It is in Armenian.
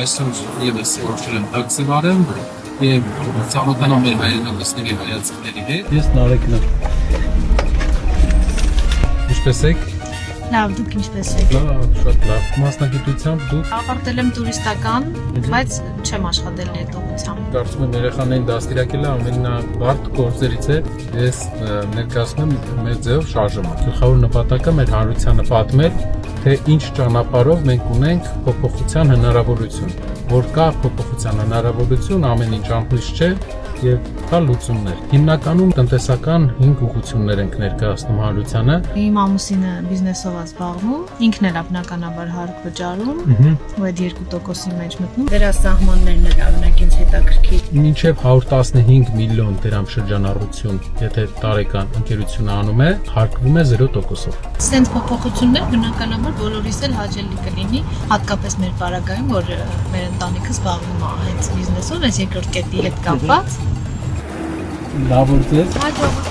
այսօր եւս որոշել եմ տաքսի վարել եւ ծանոթանալ մեր հայրենիքների հայացքների հետ։ Ես Նարեկն եմ։ Ինչպե՞ս եք։ Լավ, դուք ինչպես եք։ Լավ, շատ լավ։ Մասնագիտությամբ դուք Ավարտել եմ տուրիստական, բայց չեմ աշխատել ներդրումությամբ։ կարծում եմ երեխաներին դաստիարակելը ամենաբարդ գործերից է։ Ես ներկայացնում եմ մեր ձև շարժումը։ Գլխավոր նպատակը մեր հանրությանը պատմել, թե ինչ ճանապարհով մենք ունենք փոփոխության հնարավորություն։ Որ կա փոփոխության հնարավորություն, ամեն ինչ անհույս չէ եւ կա լուծումներ։ Հիմնականում տնտեսական 5 ուղղություններ ենք ներկայացնում հանրությանը։ Իմ ամուսինը բիզնեսով է զբաղվում, ինքն էլ բնականաբար հարկ վճարում, ու այդ 2%-ի մեջ մտնում։ Դերասահմաններն էլ օրինակ ինձ հետաքրքիր։ Մինչև 115 միլիոն դրամ շրջանառություն, եթե տարեկան ընկերությունը անում է, հարկվում է 0%-ով։ Սենց փոփոխություններ բնականաբար բոլորիս էլ հաճելի կլինի, հատկապես մեր պարագայում, որ մեր ընտանիքը զբաղվում է հենց բիզնեսով, այս երկրորդ կետի հետ կապված։ Լավ օրձեր։ Հաջող